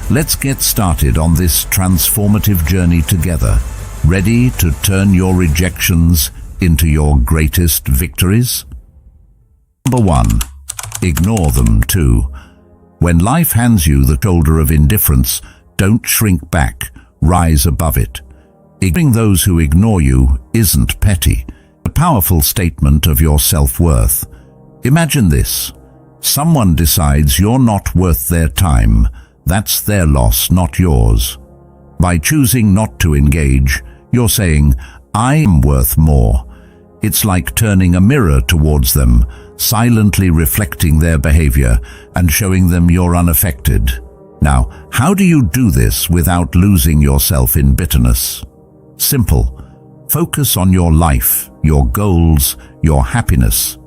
Let's get started on this transformative journey together. Ready to turn your rejections into your greatest victories? Number 1. Ignore them too. When life hands you the shoulder of indifference, don't shrink back, rise above it. Ignoring those who ignore you isn't petty, a powerful statement of your self-worth. Imagine this. Someone decides you're not worth their time. That's their loss, not yours. By choosing not to engage, you're saying, I am worth more. It's like turning a mirror towards them, silently reflecting their behavior and showing them you're unaffected. Now, how do you do this without losing yourself in bitterness? Simple. Focus on your life, your goals, your happiness.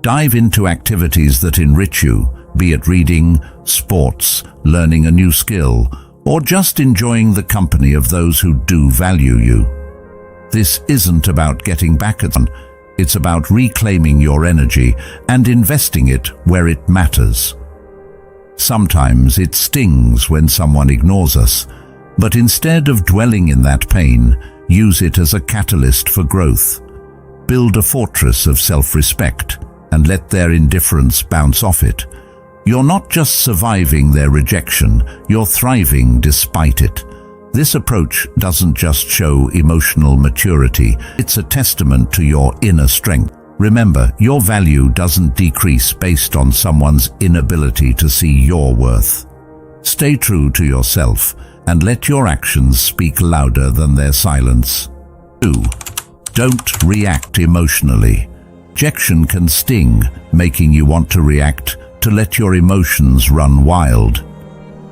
Dive into activities that enrich you, be it reading, sports, learning a new skill, or just enjoying the company of those who do value you. This isn't about getting back at them. It's about reclaiming your energy and investing it where it matters. Sometimes it stings when someone ignores us, but instead of dwelling in that pain, use it as a catalyst for growth. Build a fortress of self-respect and let their indifference bounce off it. You're not just surviving their rejection, you're thriving despite it. This approach doesn't just show emotional maturity, it's a testament to your inner strength. Remember, your value doesn't decrease based on someone's inability to see your worth. Stay true to yourself and let your actions speak louder than their silence. 2. Don't react emotionally. Rejection can sting, making you want to react, to let your emotions run wild.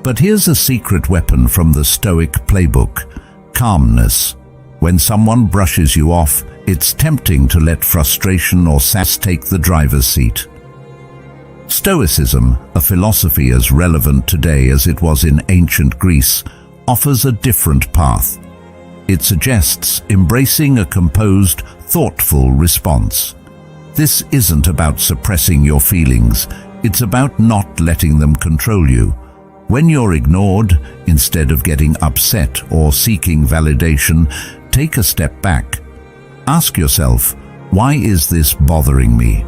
But here's a secret weapon from the Stoic playbook: calmness. When someone brushes you off, it's tempting to let frustration or sadness take the driver's seat. Stoicism, a philosophy as relevant today as it was in ancient Greece, offers a different path. It suggests embracing a composed, thoughtful response. This isn't about suppressing your feelings, it's about not letting them control you. When you're ignored, instead of getting upset or seeking validation, take a step back. Ask yourself, why is this bothering me?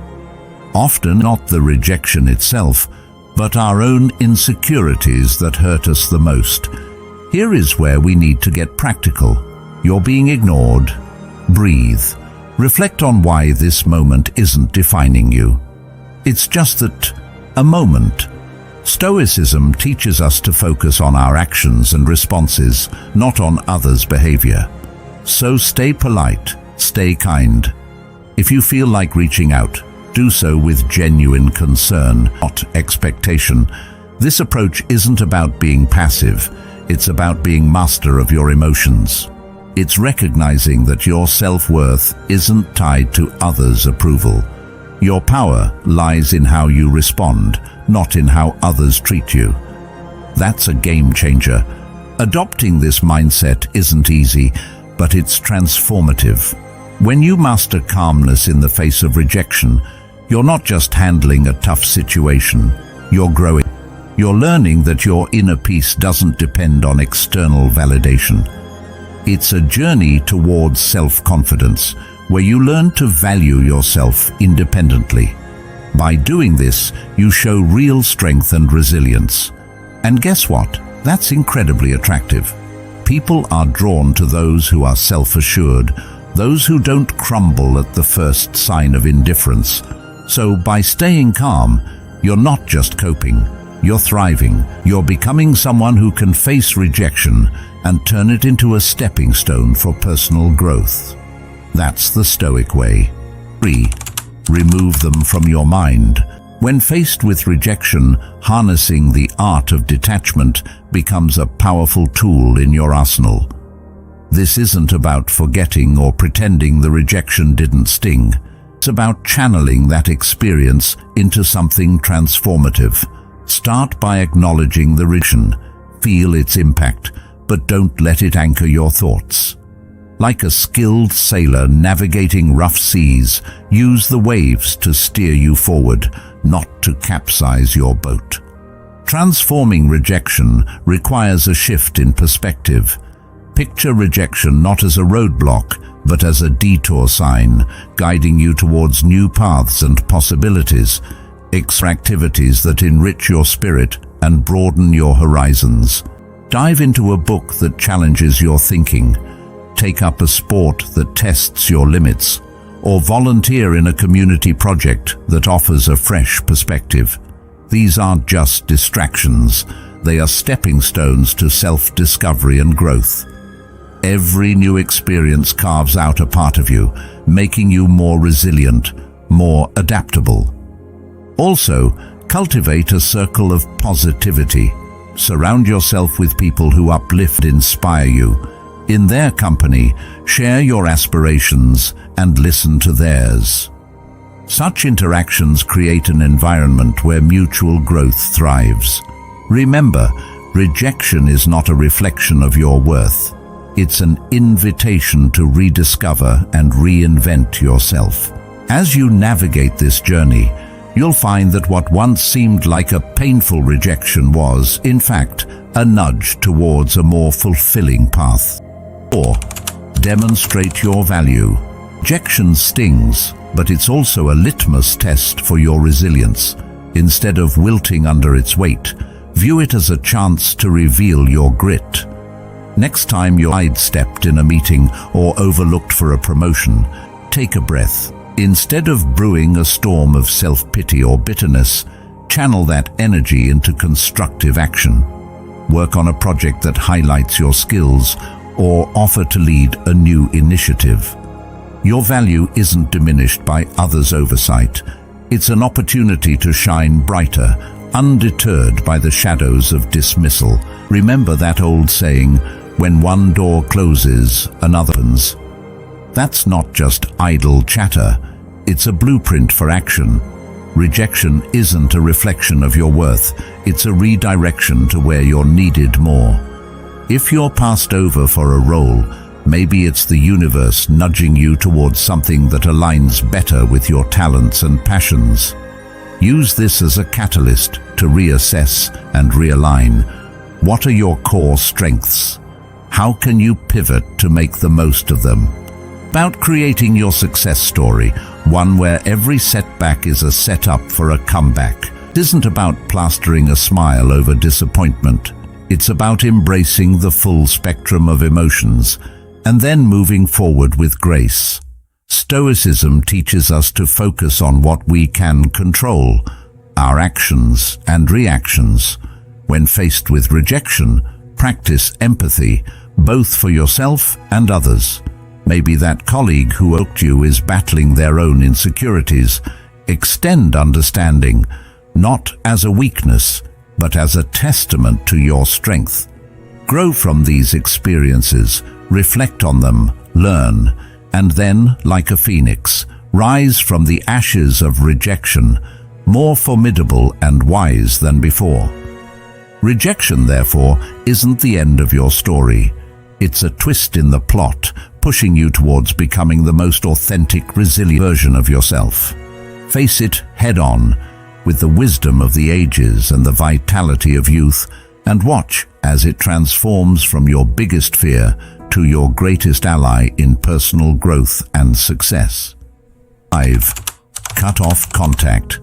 Often not the rejection itself, but our own insecurities that hurt us the most. Here is where we need to get practical. You're being ignored. Breathe. Reflect on why this moment isn't defining you. It's just that, a moment. Stoicism teaches us to focus on our actions and responses, not on others' behavior. So stay polite, stay kind. If you feel like reaching out, do so with genuine concern, not expectation. This approach isn't about being passive, it's about being master of your emotions. It's recognizing that your self-worth isn't tied to others' approval. Your power lies in how you respond, not in how others treat you. That's a game changer. Adopting this mindset isn't easy, but it's transformative. When you master calmness in the face of rejection, you're not just handling a tough situation, you're growing. You're learning that your inner peace doesn't depend on external validation. It's a journey towards self-confidence, where you learn to value yourself independently. By doing this, you show real strength and resilience. And guess what? That's incredibly attractive. People are drawn to those who are self-assured, those who don't crumble at the first sign of indifference. So by staying calm, you're not just coping, you're thriving. You're becoming someone who can face rejection and turn it into a stepping stone for personal growth. That's the Stoic way. 3. Remove them from your mind. When faced with rejection, harnessing the art of detachment becomes a powerful tool in your arsenal. This isn't about forgetting or pretending the rejection didn't sting. It's about channeling that experience into something transformative. Start by acknowledging the rejection. Feel its impact, but don't let it anchor your thoughts. Like a skilled sailor navigating rough seas, use the waves to steer you forward, not to capsize your boat. Transforming rejection requires a shift in perspective. Picture rejection not as a roadblock, but as a detour sign, guiding you towards new paths and possibilities, activities that enrich your spirit and broaden your horizons. Dive into a book that challenges your thinking, take up a sport that tests your limits, or volunteer in a community project that offers a fresh perspective. These aren't just distractions, they are stepping stones to self-discovery and growth. Every new experience carves out a part of you, making you more resilient, more adaptable. Also, cultivate a circle of positivity. Surround yourself with people who uplift and inspire you. In their company, share your aspirations and listen to theirs. Such interactions create an environment where mutual growth thrives. Remember, rejection is not a reflection of your worth. It's an invitation to rediscover and reinvent yourself. As you navigate this journey, you'll find that what once seemed like a painful rejection was, in fact, a nudge towards a more fulfilling path. Or, demonstrate your value. Rejection stings, but it's also a litmus test for your resilience. Instead of wilting under its weight, view it as a chance to reveal your grit. Next time you're sidestepped in a meeting or overlooked for a promotion, take a breath. Instead of brewing a storm of self-pity or bitterness, channel that energy into constructive action. Work on a project that highlights your skills or offer to lead a new initiative. Your value isn't diminished by others' oversight. It's an opportunity to shine brighter, undeterred by the shadows of dismissal. Remember that old saying, when one door closes, another opens. That's not just idle chatter, it's a blueprint for action. Rejection isn't a reflection of your worth, it's a redirection to where you're needed more. If you're passed over for a role, maybe it's the universe nudging you towards something that aligns better with your talents and passions. Use this as a catalyst to reassess and realign. What are your core strengths? How can you pivot to make the most of them? About creating your success story, one where every setback is a setup for a comeback. It isn't about plastering a smile over disappointment. It's about embracing the full spectrum of emotions and then moving forward with grace. Stoicism teaches us to focus on what we can control, our actions and reactions. When faced with rejection, practice empathy, both for yourself and others. Maybe that colleague who irked you is battling their own insecurities. Extend understanding, not as a weakness, but as a testament to your strength. Grow from these experiences, reflect on them, learn, and then, like a phoenix, rise from the ashes of rejection, more formidable and wise than before. Rejection, therefore, isn't the end of your story. It's a twist in the plot, pushing you towards becoming the most authentic, resilient version of yourself. Face it head-on, with the wisdom of the ages and the vitality of youth, and watch as it transforms from your biggest fear to your greatest ally in personal growth and success. 5. Cut off contact.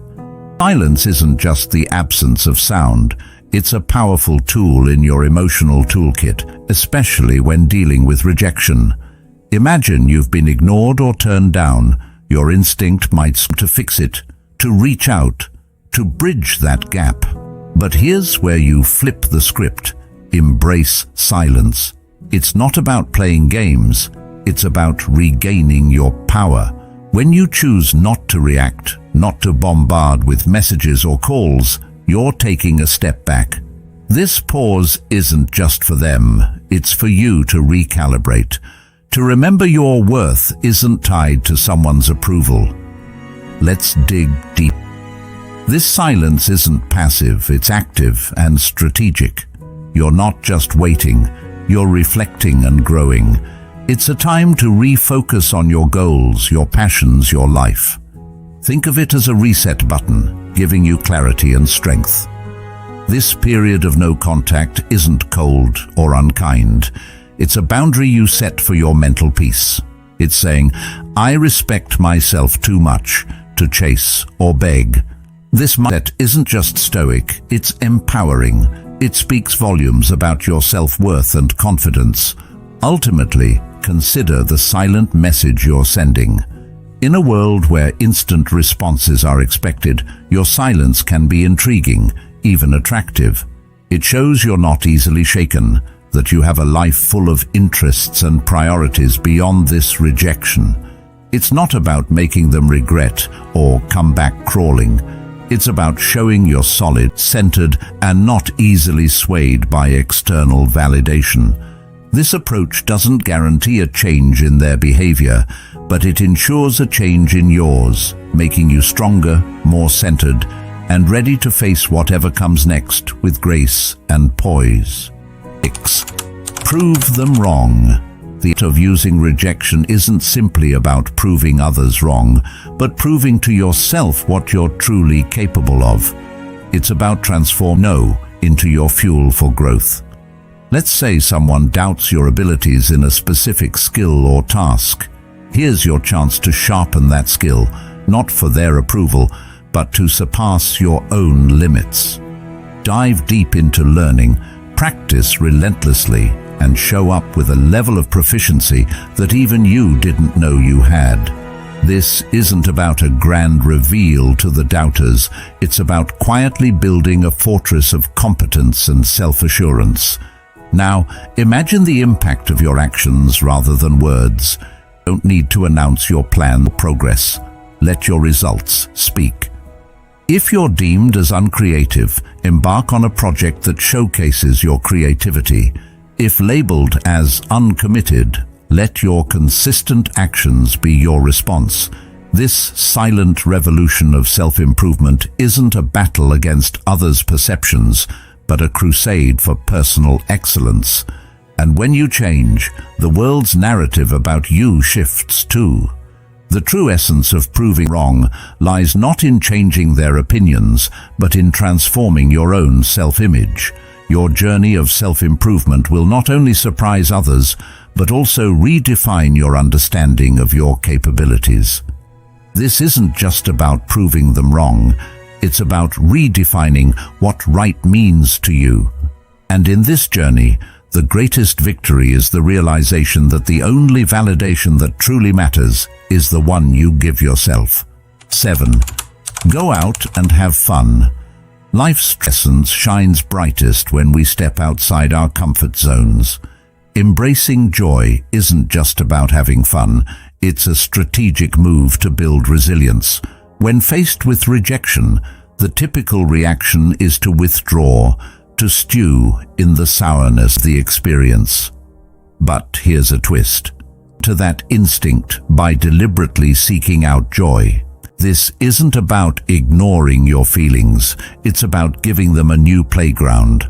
Silence isn't just the absence of sound. It's a powerful tool in your emotional toolkit, especially when dealing with rejection. Imagine you've been ignored or turned down. Your instinct might be to fix it, to reach out, to bridge that gap. But here's where you flip the script. Embrace silence. It's not about playing games. It's about regaining your power. When you choose not to react, not to bombard with messages or calls, you're taking a step back. This pause isn't just for them, it's for you to recalibrate. To remember your worth isn't tied to someone's approval. Let's dig deep. This silence isn't passive, it's active and strategic. You're not just waiting, you're reflecting and growing. It's a time to refocus on your goals, your passions, your life. Think of it as a reset button, giving you clarity and strength. This period of no contact isn't cold or unkind. It's a boundary you set for your mental peace. It's saying, I respect myself too much to chase or beg. This mindset isn't just stoic, it's empowering. It speaks volumes about your self-worth and confidence. Ultimately, consider the silent message you're sending. In a world where instant responses are expected, your silence can be intriguing, even attractive. It shows you're not easily shaken, that you have a life full of interests and priorities beyond this rejection. It's not about making them regret or come back crawling. It's about showing you're solid, centered, and not easily swayed by external validation. This approach doesn't guarantee a change in their behavior, but it ensures a change in yours, making you stronger, more centered, and ready to face whatever comes next with grace and poise. 6. Prove them wrong. The act of using rejection isn't simply about proving others wrong, but proving to yourself what you're truly capable of. It's about transforming no into your fuel for growth. Let's say someone doubts your abilities in a specific skill or task. Here's your chance to sharpen that skill, not for their approval, but to surpass your own limits. Dive deep into learning, practice relentlessly, and show up with a level of proficiency that even you didn't know you had. This isn't about a grand reveal to the doubters, it's about quietly building a fortress of competence and self-assurance. Now, imagine the impact of your actions rather than words. You don't need to announce your plan or progress. Let your results speak. If you're deemed as uncreative, embark on a project that showcases your creativity. If labeled as uncommitted, let your consistent actions be your response. This silent revolution of self-improvement isn't a battle against others' perceptions, but a crusade for personal excellence. And when you change, the world's narrative about you shifts too. The true essence of proving wrong lies not in changing their opinions, but in transforming your own self-image. Your journey of self-improvement will not only surprise others, but also redefine your understanding of your capabilities. This isn't just about proving them wrong, it's about redefining what right means to you. And in this journey, the greatest victory is the realization that the only validation that truly matters is the one you give yourself. 7. Go out and have fun. Life's essence shines brightest when we step outside our comfort zones. Embracing joy isn't just about having fun, it's a strategic move to build resilience. When faced with rejection, the typical reaction is to withdraw, to stew in the sourness of the experience. But here's a twist. To that instinct by deliberately seeking out joy. This isn't about ignoring your feelings, it's about giving them a new playground.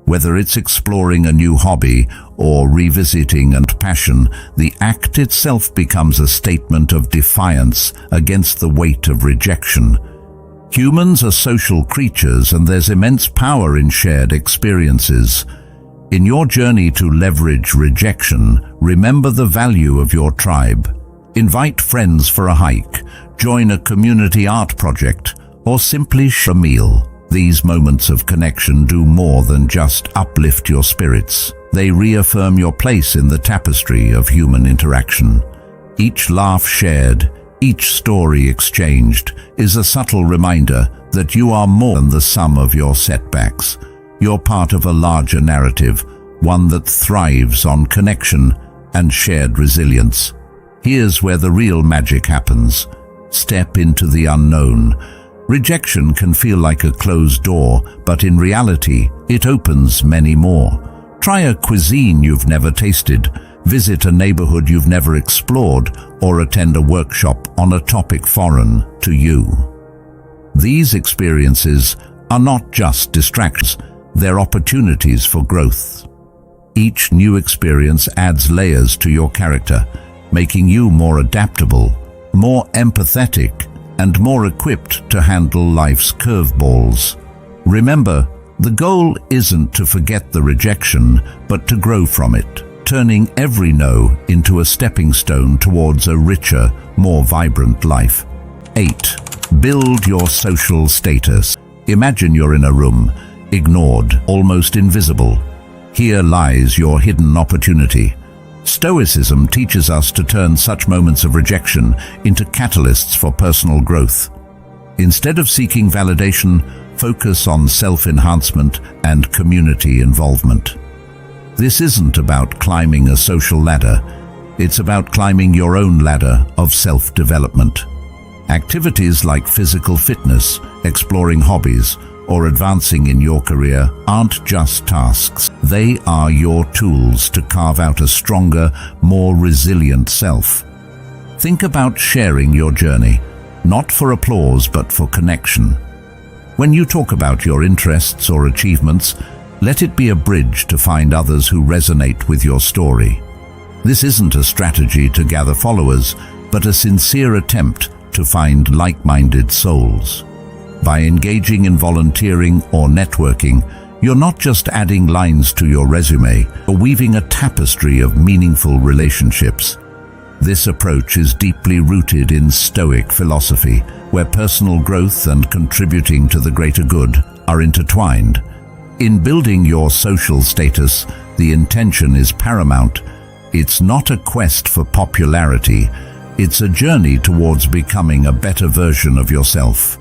Whether it's exploring a new hobby or revisiting and passion, the act itself becomes a statement of defiance against the weight of rejection. Humans are social creatures, and there's immense power in shared experiences. In your journey to leverage rejection, remember the value of your tribe. Invite friends for a hike, join a community art project, or simply share a meal. These moments of connection do more than just uplift your spirits. They reaffirm your place in the tapestry of human interaction. Each laugh shared, each story exchanged, is a subtle reminder that you are more than the sum of your setbacks. You're part of a larger narrative, one that thrives on connection and shared resilience. Here's where the real magic happens. Step into the unknown. Rejection can feel like a closed door, but in reality, it opens many more. Try a cuisine you've never tasted, visit a neighborhood you've never explored, or attend a workshop on a topic foreign to you. These experiences are not just distractions, they're opportunities for growth. Each new experience adds layers to your character, making you more adaptable, more empathetic, and more equipped to handle life's curveballs. Remember, The goal isn't to forget the rejection, but to grow from it, turning every no into a stepping stone towards a richer, more vibrant life. 8. Build your social status. Imagine you're in a room, ignored, almost invisible. Here lies your hidden opportunity. Stoicism teaches us to turn such moments of rejection into catalysts for personal growth. Instead of seeking validation, focus on self-enhancement and community involvement. This isn't about climbing a social ladder. It's about climbing your own ladder of self-development. Activities like physical fitness, exploring hobbies, or advancing in your career aren't just tasks. They are your tools to carve out a stronger, more resilient self. Think about sharing your journey, not for applause but for connection. When you talk about your interests or achievements, let it be a bridge to find others who resonate with your story. This isn't a strategy to gather followers, but a sincere attempt to find like-minded souls. By engaging in volunteering or networking, you're not just adding lines to your resume, or weaving a tapestry of meaningful relationships. This approach is deeply rooted in Stoic philosophy, where personal growth and contributing to the greater good are intertwined. In building your social status, the intention is paramount. It's not a quest for popularity. It's a journey towards becoming a better version of yourself.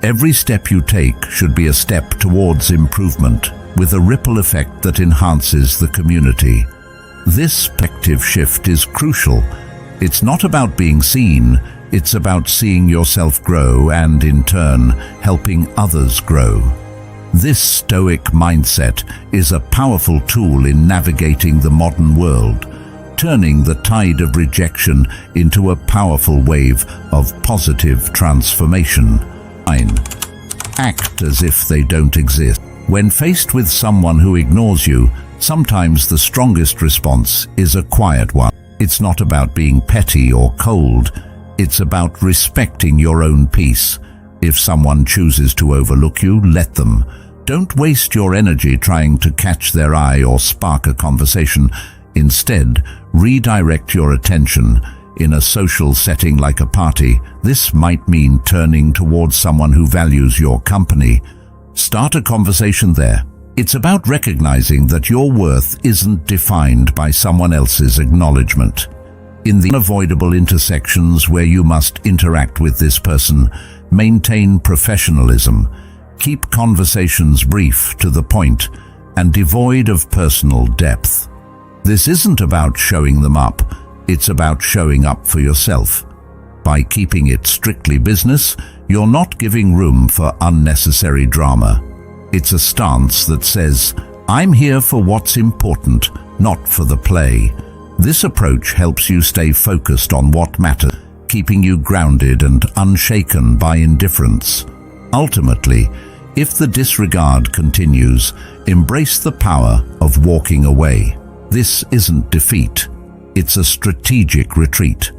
Every step you take should be a step towards improvement, with a ripple effect that enhances the community. This perspective shift is crucial. It's not about being seen, it's about seeing yourself grow and, in turn, helping others grow. This Stoic mindset is a powerful tool in navigating the modern world, turning the tide of rejection into a powerful wave of positive transformation. 9. Act as if they don't exist. When faced with someone who ignores you, sometimes the strongest response is a quiet one. It's not about being petty or cold. It's about respecting your own peace. If someone chooses to overlook you, let them. Don't waste your energy trying to catch their eye or spark a conversation. Instead, redirect your attention. In a social setting like a party, this might mean turning towards someone who values your company. Start a conversation there. It's about recognizing that your worth isn't defined by someone else's acknowledgement. In the unavoidable intersections where you must interact with this person, maintain professionalism. Keep conversations brief, to the point, and devoid of personal depth. This isn't about showing them up. It's about showing up for yourself. By keeping it strictly business, you're not giving room for unnecessary drama. It's a stance that says, I'm here for what's important, not for the play. This approach helps you stay focused on what matters, keeping you grounded and unshaken by indifference. Ultimately, if the disregard continues, embrace the power of walking away. This isn't defeat. It's a strategic retreat.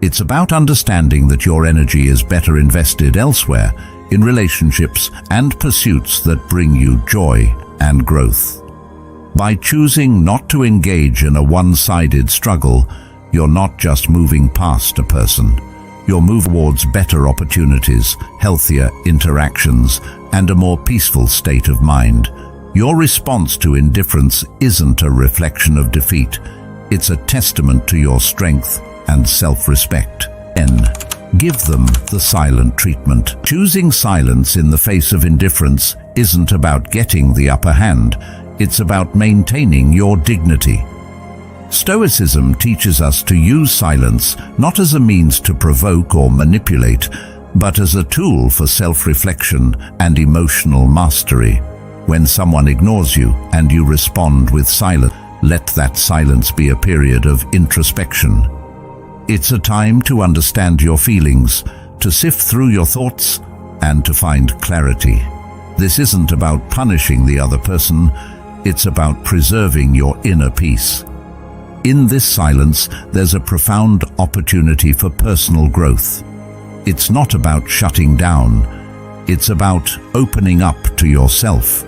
It's about understanding that your energy is better invested elsewhere, in relationships and pursuits that bring you joy and growth. By choosing not to engage in a one-sided struggle, you're not just moving past a person. You're moving towards better opportunities, healthier interactions, and a more peaceful state of mind. Your response to indifference isn't a reflection of defeat. It's a testament to your strength and self-respect. Give them the silent treatment. Choosing silence in the face of indifference isn't about getting the upper hand. It's about maintaining your dignity. Stoicism teaches us to use silence not as a means to provoke or manipulate, but as a tool for self-reflection and emotional mastery. When someone ignores you and you respond with silence, let that silence be a period of introspection. It's a time to understand your feelings, to sift through your thoughts, and to find clarity. This isn't about punishing the other person, it's about preserving your inner peace. In this silence, there's a profound opportunity for personal growth. It's not about shutting down, it's about opening up to yourself.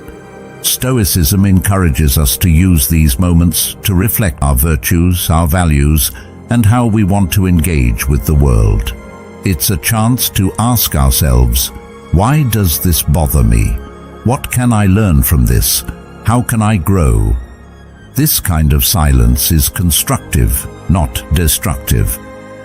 Stoicism encourages us to use these moments to reflect our virtues, our values, and how we want to engage with the world. It's a chance to ask ourselves, why does this bother me? What can I learn from this? How can I grow? This kind of silence is constructive, not destructive.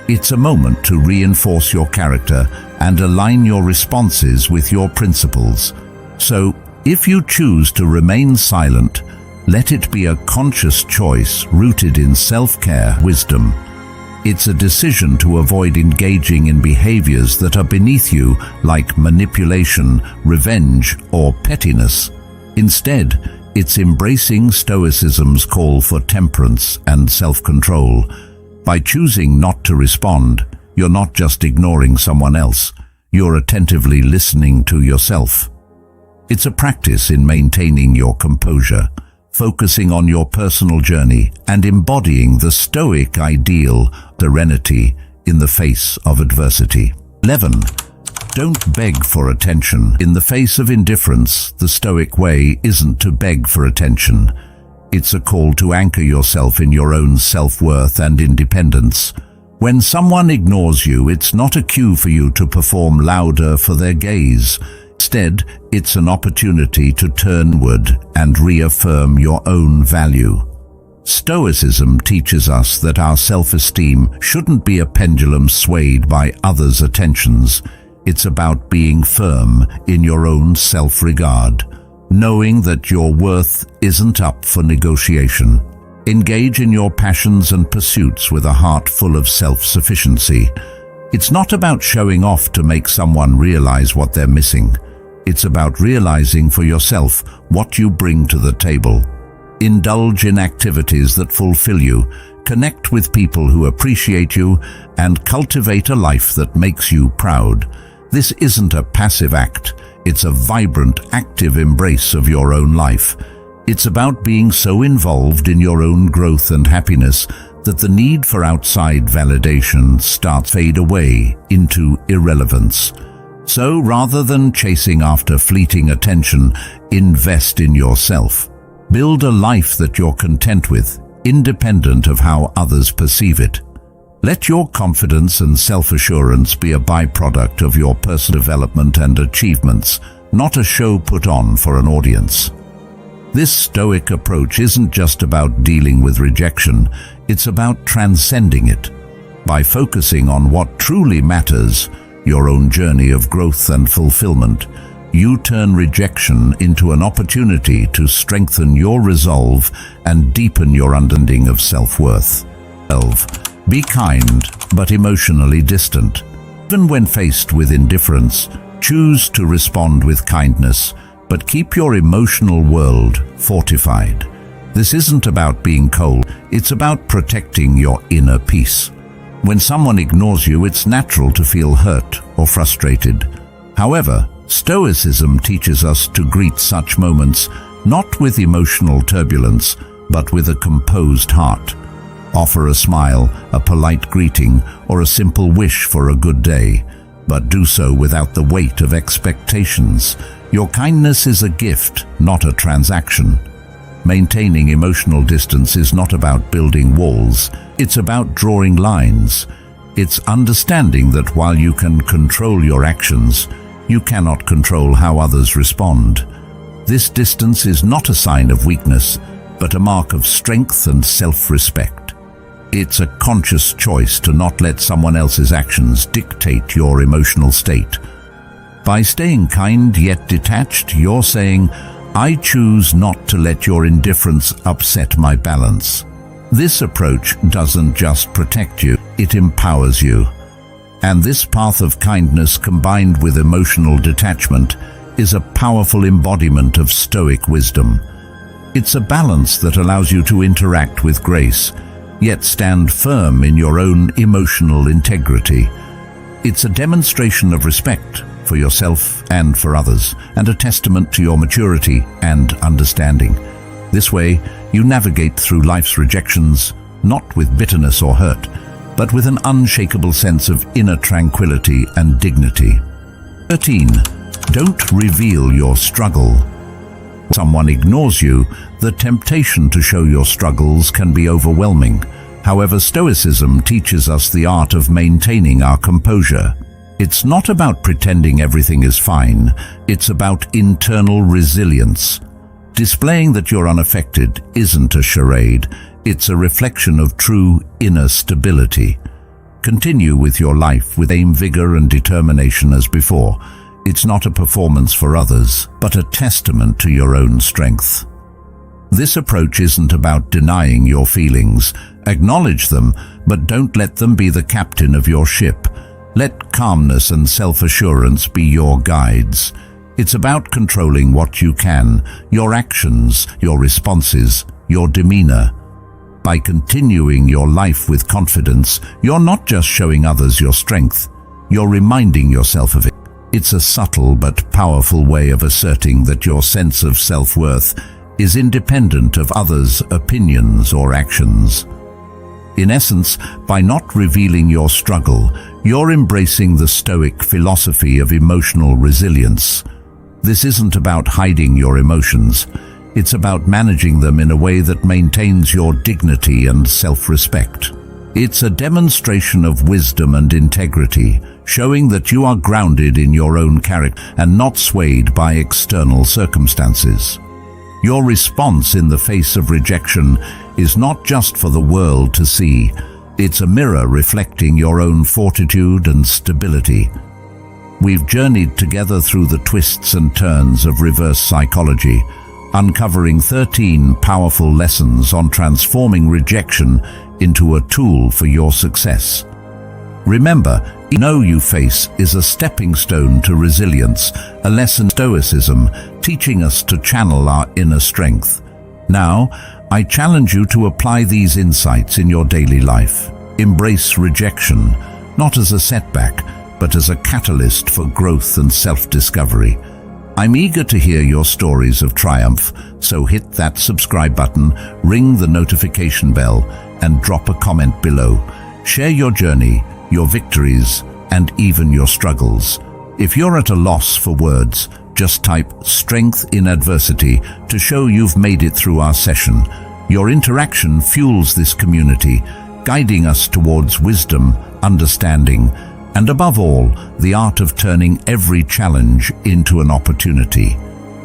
It's a moment to reinforce your character and align your responses with your principles. So, if you choose to remain silent, let it be a conscious choice rooted in self-care, wisdom. It's a decision to avoid engaging in behaviors that are beneath you, like manipulation, revenge, or pettiness. Instead, it's embracing Stoicism's call for temperance and self-control. By choosing not to respond, you're not just ignoring someone else, you're attentively listening to yourself. It's a practice in maintaining your composure, focusing on your personal journey, and embodying the Stoic ideal, serenity, in the face of adversity. 11. Don't beg for attention. In the face of indifference, the Stoic way isn't to beg for attention. It's a call to anchor yourself in your own self-worth and independence. When someone ignores you, it's not a cue for you to perform louder for their gaze. Instead, it's an opportunity to turn inward and reaffirm your own value. Stoicism teaches us that our self-esteem shouldn't be a pendulum swayed by others' attentions. It's about being firm in your own self-regard, knowing that your worth isn't up for negotiation. Engage in your passions and pursuits with a heart full of self-sufficiency. It's not about showing off to make someone realize what they're missing. It's about realizing for yourself what you bring to the table. Indulge in activities that fulfill you, connect with people who appreciate you, and cultivate a life that makes you proud. This isn't a passive act, it's a vibrant, active embrace of your own life. It's about being so involved in your own growth and happiness that the need for outside validation starts to fade away into irrelevance. So rather than chasing after fleeting attention, invest in yourself. Build a life that you're content with, independent of how others perceive it. Let your confidence and self-assurance be a byproduct of your personal development and achievements, not a show put on for an audience. This Stoic approach isn't just about dealing with rejection, it's about transcending it. By focusing on what truly matters, your own journey of growth and fulfillment, you turn rejection into an opportunity to strengthen your resolve and deepen your understanding of self-worth. 12. Be kind, but emotionally distant. Even when faced with indifference, choose to respond with kindness, but keep your emotional world fortified. This isn't about being cold, it's about protecting your inner peace. When someone ignores you, it's natural to feel hurt or frustrated. However, Stoicism teaches us to greet such moments not with emotional turbulence, but with a composed heart. Offer a smile, a polite greeting, or a simple wish for a good day, but do so without the weight of expectations. Your kindness is a gift, not a transaction. Maintaining emotional distance is not about building walls, it's about drawing lines. It's understanding that while you can control your actions, you cannot control how others respond. This distance is not a sign of weakness, but a mark of strength and self-respect. It's a conscious choice to not let someone else's actions dictate your emotional state. By staying kind yet detached, you're saying, I choose not to let your indifference upset my balance. This approach doesn't just protect you, it empowers you. And this path of kindness combined with emotional detachment is a powerful embodiment of Stoic wisdom. It's a balance that allows you to interact with grace, yet stand firm in your own emotional integrity. It's a demonstration of respect for yourself and for others, and a testament to your maturity and understanding. This way, you navigate through life's rejections, not with bitterness or hurt, but with an unshakable sense of inner tranquility and dignity. 13. Don't reveal your struggle. someone ignores you, the temptation to show your struggles can be overwhelming. However, Stoicism teaches us the art of maintaining our composure. It's not about pretending everything is fine, it's about internal resilience. Displaying that you're unaffected isn't a charade, it's a reflection of true inner stability. Continue with your life with same vigor and determination as before. It's not a performance for others, but a testament to your own strength. This approach isn't about denying your feelings. Acknowledge them, but don't let them be the captain of your ship. Let calmness and self-assurance be your guides. It's about controlling what you can, your actions, your responses, your demeanor. By continuing your life with confidence, you're not just showing others your strength, you're reminding yourself of it. It's a subtle but powerful way of asserting that your sense of self-worth is independent of others' opinions or actions. In essence, by not revealing your struggle, you're embracing the Stoic philosophy of emotional resilience. This isn't about hiding your emotions. It's about managing them in a way that maintains your dignity and self-respect. It's a demonstration of wisdom and integrity, showing that you are grounded in your own character and not swayed by external circumstances. Your response in the face of rejection is not just for the world to see. It's a mirror reflecting your own fortitude and stability. We've journeyed together through the twists and turns of reverse psychology, uncovering 13 powerful lessons on transforming rejection into a tool for your success. Remember, each no you face is a stepping stone to resilience, a lesson in Stoicism, teaching us to channel our inner strength. Now, I challenge you to apply these insights in your daily life. Embrace rejection, not as a setback, but as a catalyst for growth and self-discovery. I'm eager to hear your stories of triumph, so hit that subscribe button, ring the notification bell, and drop a comment below. Share your journey, your victories, and even your struggles. If you're at a loss for words, just type "strength in adversity" to show you've made it through our session. Your interaction fuels this community, guiding us towards wisdom, understanding, and above all, the art of turning every challenge into an opportunity.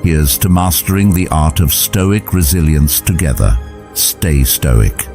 Here's to mastering the art of Stoic resilience together. Stay Stoic.